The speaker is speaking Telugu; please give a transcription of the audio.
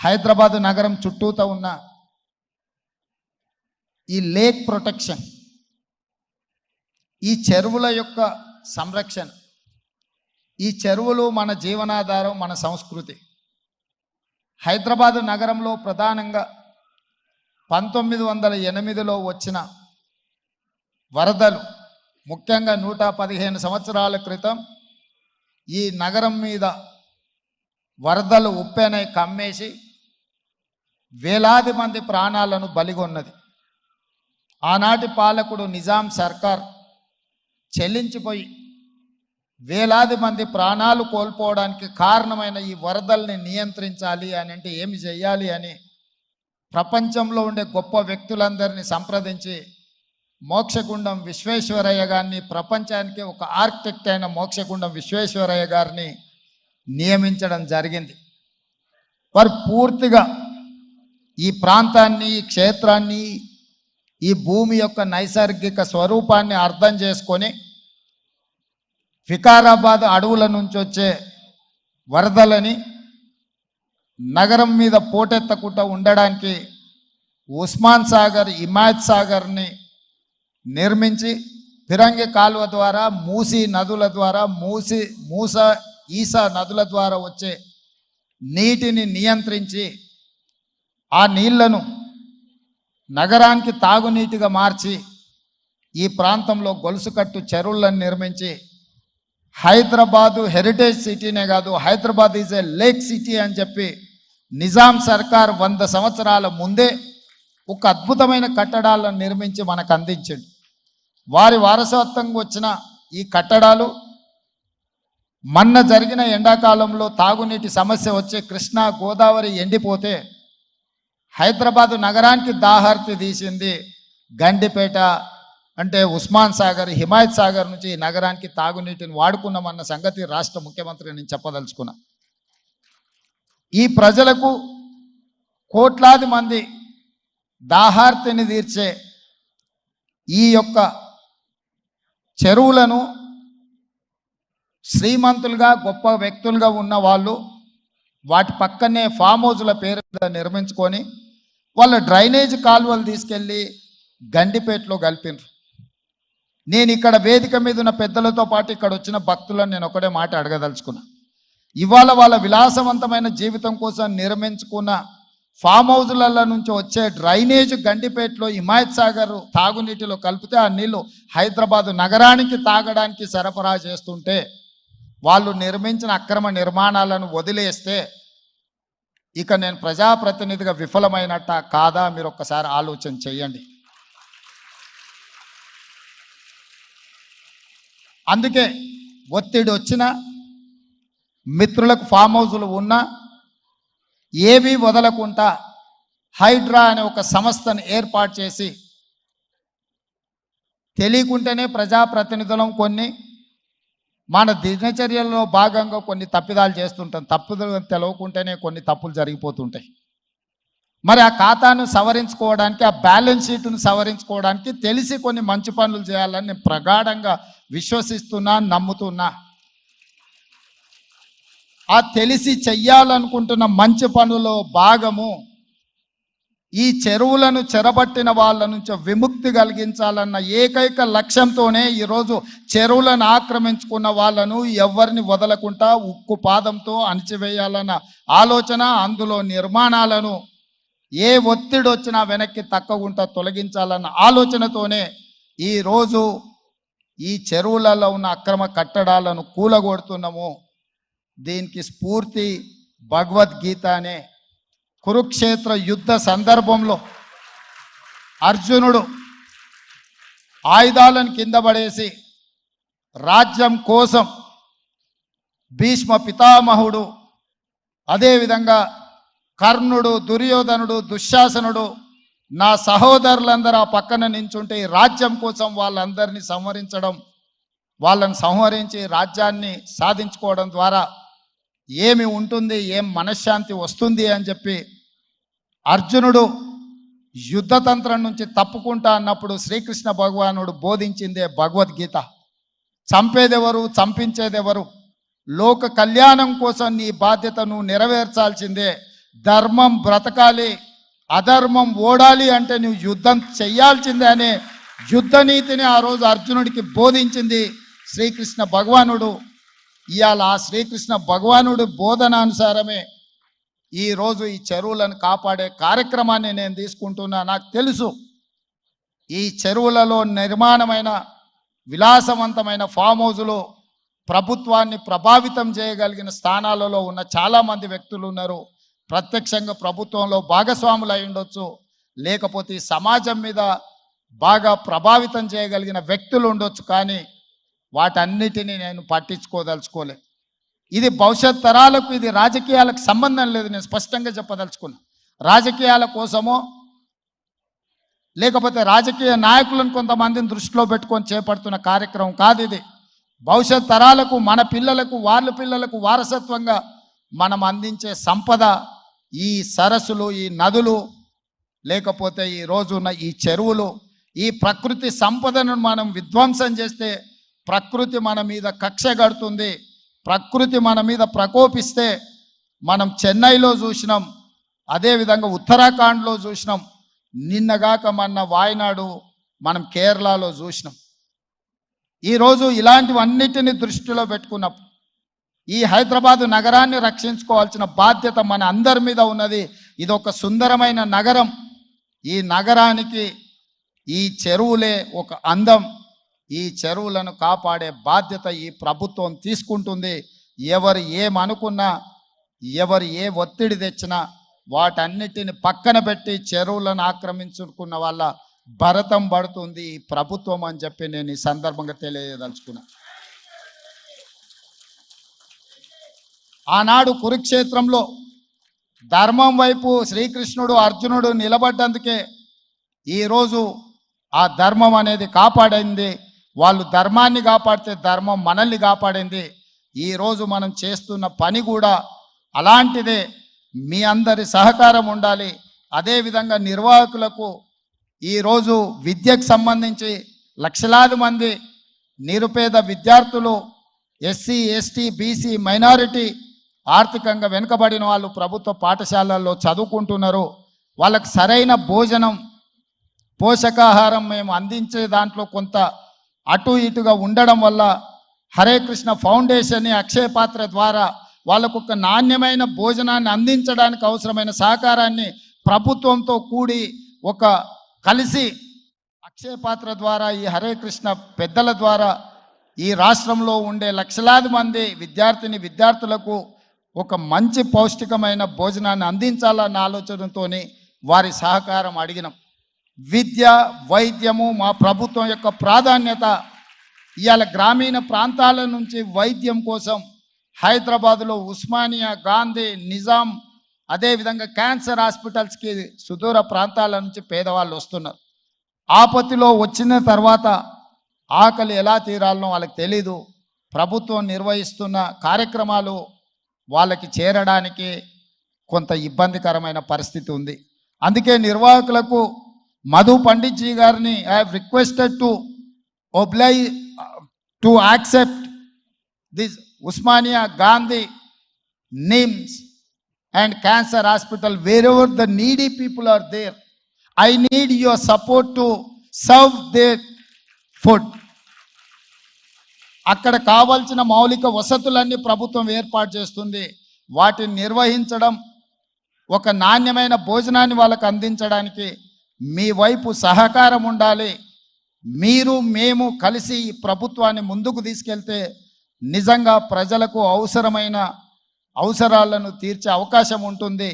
హైదరాబాద్ నగరం చుట్టూతో ఉన్న ఈ లేక్ ప్రొటెక్షన్, ఈ చెరువుల యొక్క సంరక్షణ, ఈ చెరువులు మన జీవనాధారం, మన సంస్కృతి. హైదరాబాద్ నగరంలో ప్రధానంగా 1908లో వచ్చిన వరదలు, ముఖ్యంగా 115 సంవత్సరాల క్రితం ఈ నగరం మీద వరదలు ఉప్పెనై కమ్మేసి వేలాది మంది ప్రాణాలను బలిగొన్నది. ఆనాటి పాలకుడు నిజాం సర్కార్ చెల్లించిపోయి వేలాది మంది ప్రాణాలు కోల్పోవడానికి కారణమైన ఈ వరదల్ని నియంత్రించాలి అని అంటే ఏమి చేయాలి అని ప్రపంచంలో ఉండే గొప్ప వ్యక్తులందరినీ సంప్రదించి మోక్షగుండం విశ్వేశ్వరయ్య గారిని, ప్రపంచానికి ఒక ఆర్కిటెక్ట్ అయిన మోక్షగుండం విశ్వేశ్వరయ్య గారిని నియమించడం జరిగింది. వారు పూర్తిగా ఈ ప్రాంతాన్ని, ఈ క్షేత్రాన్ని, ఈ భూమి యొక్క నైసర్గిక స్వరూపాన్ని అర్థం చేసుకొని వికారాబాద్ అడవుల నుంచి వచ్చే వరదలని నగరం మీద పోటెత్తకుండా ఉండడానికి ఉస్మాన్ సాగర్, హిమాయత్ సాగర్ని నిర్మించి ఫిరంగి కాలువ ద్వారా, మూసీ నదుల ద్వారా, ఈసా నదుల ద్వారా వచ్చే నీటిని నియంత్రించి ఆ నీళ్లను నగరానికి తాగునీటిగా మార్చి ఈ ప్రాంతంలో గొలుసుకట్టు చెరువులను నిర్మించి హైదరాబాదు హెరిటేజ్ సిటీనే కాదు, Hyderabad is a lake city అని చెప్పి నిజాం సర్కార్ 100 సంవత్సరాల ముందే ఒక అద్భుతమైన కట్టడాలను నిర్మించి మనకు అందించింది. వారి వారసత్వంగా వచ్చిన ఈ కట్టడాలు మొన్న జరిగిన ఎండాకాలంలో తాగునీటి సమస్య వచ్చే కృష్ణా, గోదావరి ఎండిపోతే హైదరాబాదు నగరానికి దాహార్తి తీసింది గండిపేట, అంటే ఉస్మాన్ సాగర్, హిమాయత్ సాగర్ నుంచి ఈ నగరానికి తాగునీటిని వాడుకున్నామన్న సంగతి రాష్ట్ర ముఖ్యమంత్రి నేను చెప్పదలుచుకున్నా. ఈ ప్రజలకు కోట్లాది మంది దాహార్తిని తీర్చే ఈ యొక్క చెరువులను శ్రీమంతులుగా, గొప్ప వ్యక్తులుగా ఉన్న వాళ్ళు వాటి పక్కనే ఫామ్ హౌజ్ల పేరు మీద నిర్మించుకొని వాళ్ళ డ్రైనేజ్ కాలువలు తీసుకెళ్ళి గండిపేటలో కలిపినారు. నేను ఇక్కడ వేదిక మీద ఉన్న పెద్దలతో పాటు ఇక్కడ వచ్చిన భక్తులను నేను ఒకటే మాట అడగదలుచుకున్నా. ఇవాళ వాళ్ళ విలాసవంతమైన జీవితం కోసం నిర్మించుకున్న ఫామ్ హౌజ్ల నుంచి వచ్చే డ్రైనేజ్ గండిపేటలో హిమాయత్ సాగర్ తాగునీటిలో కలిపితే ఆ నీళ్లు హైదరాబాదు నగరానికి తాగడానికి సరఫరా చేస్తుంటే వాళ్ళు నిర్మించిన అక్రమ నిర్మాణాలను వదిలేస్తే ఇక నేను ప్రజాప్రతినిధిగా విఫలమైనట్ట కాదా మీరు ఒక్కసారి ఆలోచన చెయ్యండి. అందుకే ఒత్తిడి వచ్చినా, మిత్రులకు ఫామ్ హౌజులు ఉన్నా ఏవి వదలకుండా హైడ్రా అనే ఒక సంస్థను ఏర్పాటు చేసి తెలియకుంటేనే ప్రజాప్రతినిధులం కొన్ని మన దినచర్యల్లో భాగంగా కొన్ని తప్పిదాలు చేస్తుంటాం. తప్పుదలు తెలవకుంటేనే కొన్ని తప్పులు జరిగిపోతుంటాయి. మరి ఆ ఖాతాను సవరించుకోవడానికి, ఆ బ్యాలెన్స్ షీట్ను సవరించుకోవడానికి తెలిసి కొన్ని మంచి పనులు చేయాలని నేను ప్రగాఢంగా విశ్వసిస్తున్నా, నమ్ముతున్నా. ఆ తెలిసి చెయ్యాలనుకుంటున్న మంచి పనులో భాగము ఈ చెరువులను చెరబట్టిన వాళ్ళ నుంచి విముక్తి కలిగించాలన్న ఏకైక లక్ష్యంతోనే ఈరోజు చెరువులను ఆక్రమించుకున్న వాళ్ళను ఎవరిని వదలకుండా ఉక్కు పాదంతో అణిచివేయాలన్న ఆలోచన, అందులో నిర్మాణాలను ఏ ఒత్తిడి వచ్చినా వెనక్కి తక్కకుండా తొలగించాలన్న ఆలోచనతోనే ఈరోజు ఈ చెరువులలో ఉన్న అక్రమ కట్టడాలను కూలగొడుతున్నాము. దీనికి స్ఫూర్తి భగవద్గీత అనే కురుక్షేత్ర యుద్ధ సందర్భంలో అర్జునుడు ఆయుధాలను కింద పడేసి రాజ్యం కోసం భీష్మ పితామహుడు, అదేవిధంగా కర్ణుడు, దుర్యోధనుడు, దుశ్శాసనుడు, నా సహోదరులందరూ ఆ పక్కన నించుంటే ఈ రాజ్యం కోసం వాళ్ళందరినీ సంహరించడం, వాళ్ళని సంహరించి రాజ్యాన్ని సాధించుకోవడం ద్వారా ఏమి ఉంటుంది, ఏం మనశ్శాంతి వస్తుంది అని చెప్పి అర్జునుడు యుద్ధతంత్రం నుంచి తప్పుకుంటా అన్నప్పుడు శ్రీకృష్ణ భగవానుడు బోధించిందే భగవద్గీత. చంపేదెవరు, చంపించేదెవరు, లోక కళ్యాణం కోసం నీ బాధ్యతను నెరవేర్చాల్సిందే, ధర్మం బ్రతకాలి, అధర్మం ఓడాలి అంటే నువ్వు యుద్ధం చెయ్యాల్సిందే అనే యుద్ధ నీతిని ఆ రోజు అర్జునుడికి బోధించింది శ్రీకృష్ణ భగవానుడు. ఇవాళ ఆ శ్రీకృష్ణ భగవానుడి బోధనానుసారమే ఈరోజు ఈ చెరువులను కాపాడే కార్యక్రమాన్ని నేను తీసుకుంటున్నా. నాకు తెలుసు ఈ చెరువులలో నిర్మాణమైన విలాసవంతమైన ఫామ్ హౌజులు ప్రభుత్వాన్ని ప్రభావితం చేయగలిగిన స్థానాలలో ఉన్న చాలామంది వ్యక్తులు ఉన్నారు. ప్రత్యక్షంగా ప్రభుత్వంలో భాగస్వాములు అయి ఉండొచ్చు, లేకపోతే ఈ సమాజం మీద బాగా ప్రభావితం చేయగలిగిన వ్యక్తులు ఉండొచ్చు. కానీ వాటన్నిటినీ నేను పట్టించుకోదలుచుకోలే. ఇది భవిష్యత్ తరాలకు, ఇది రాజకీయాలకు సంబంధం లేదు. నేను స్పష్టంగా చెప్పదలుచుకున్నా. రాజకీయాల కోసమో లేకపోతే రాజకీయ నాయకులను కొంతమందిని దృష్టిలో పెట్టుకొని చేపడుతున్న కార్యక్రమం కాదు ఇది. భవిష్యత్ తరాలకు, మన పిల్లలకు, వాళ్ళ పిల్లలకు వారసత్వంగా మనం అందించే సంపద ఈ సరస్సులు, ఈ నదులు, లేకపోతే ఈ రోజున్న ఈ చెరువులు. ఈ ప్రకృతి సంపదను మనం విధ్వంసం చేస్తే ప్రకృతి మన మీద కక్ష కడుతుంది. ప్రకృతి మన మీద ప్రకోపిస్తే మనం చెన్నైలో చూసినాం, అదేవిధంగా ఉత్తరాఖండ్లో చూసినాం, నిన్నగాక మొన్న వాయనాడు మనం కేరళలో చూసినాం. ఈరోజు ఇలాంటివన్నిటిని దృష్టిలో పెట్టుకున్నప్పుడు ఈ హైదరాబాదు నగరాన్ని రక్షించుకోవాల్సిన బాధ్యత మన అందరి మీద ఉన్నది. ఇది ఒక సుందరమైన నగరం. ఈ నగరానికి ఈ చెరువులే ఒక అందం. ఈ చెరువులను కాపాడే బాధ్యత ఈ ప్రభుత్వం తీసుకుంటుంది. ఎవరు ఏమనుకున్నా, ఎవరు ఏ ఒత్తిడి తెచ్చినా వాటన్నిటిని పక్కన పెట్టి చెరువులను ఆక్రమించుకున్న వాళ్ళ భరతం పడుతుంది ఈ ప్రభుత్వం అని చెప్పి నేను ఈ సందర్భంగా తెలియదలుచుకున్నా. ఆనాడు కురుక్షేత్రంలో ధర్మం వైపు శ్రీకృష్ణుడు, అర్జునుడు నిలబడ్డందుకే ఈరోజు ఆ ధర్మం అనేది కాపాడింది. వాళ్ళు ధర్మాన్ని కాపాడితే ధర్మం మనల్ని కాపాడింది. ఈరోజు మనం చేస్తున్న పని కూడా అలాంటిదే. మీ అందరి సహకారం ఉండాలి. అదేవిధంగా నిర్వాహకులకు ఈరోజు విద్యకు సంబంధించి లక్షలాది మంది నిరుపేద విద్యార్థులు, ఎస్సీ, ఎస్టీ, బీసీ, మైనారిటీ, ఆర్థికంగా వెనుకబడిన వాళ్ళు ప్రభుత్వ పాఠశాలల్లో చదువుకుంటున్నారు. వాళ్ళకు సరైన భోజనం, పోషకాహారం మేము అందించే దాంట్లో కొంత అటు ఇటుగా ఉండడం వల్ల హరే కృష్ణ ఫౌండేషన్, అక్షయ పాత్ర ద్వారా వాళ్ళకు ఒక నాణ్యమైన భోజనాన్ని అందించడానికి అవసరమైన సహకారాన్ని ప్రభుత్వంతో కూడి ఒక కలిసి అక్షయ పాత్ర ద్వారా, ఈ హరే కృష్ణ పెద్దల ద్వారా ఈ రాష్ట్రంలో ఉండే లక్షలాది మంది విద్యార్థులకు ఒక మంచి పౌష్టికమైన భోజనాన్ని అందించాలన్న ఆలోచనతో వారి సహకారం అడిగినాం. విద్య, వైద్యము మా ప్రభుత్వం యొక్క ప్రాధాన్యత. ఇవాళ గ్రామీణ ప్రాంతాల నుంచి వైద్యం కోసం హైదరాబాదులో ఉస్మానియా, గాంధీ, నిజాం, అదేవిధంగా క్యాన్సర్ హాస్పిటల్స్కి సుదూర ప్రాంతాల నుంచి పేదవాళ్ళు వస్తున్నారు. ఆపత్తిలో వచ్చిన తర్వాత ఆకలి ఎలా తీరాలనో వాళ్ళకి తెలీదు. ప్రభుత్వం నిర్వహిస్తున్న కార్యక్రమాలు వాళ్ళకి చేరడానికి కొంత ఇబ్బందికరమైన పరిస్థితి ఉంది. అందుకే నిర్వాహకులకు మధు పండిట్ జీ గారిని I have requested to accept this Osmania, Gandhi, NIMS and cancer hospital, wherever the needy people are there. I need your support to serve their food. అక్కడ కావాల్సిన మౌలిక వసతులన్నీ ప్రభుత్వం ఏర్పాటు చేస్తుంది. వాటిని నిర్వహించడం, ఒక నాణ్యమైన భోజనాన్ని వాళ్ళకు అందించడానికి మీ వైపు సహకారం ఉండాలి. మీరు మేము కలిసి ఈ ప్రభుత్వాన్ని ముందుకు తీసుకెళ్తే నిజంగా ప్రజలకు అవసరమైన అవసరాలను తీర్చే అవకాశం ఉంటుంది.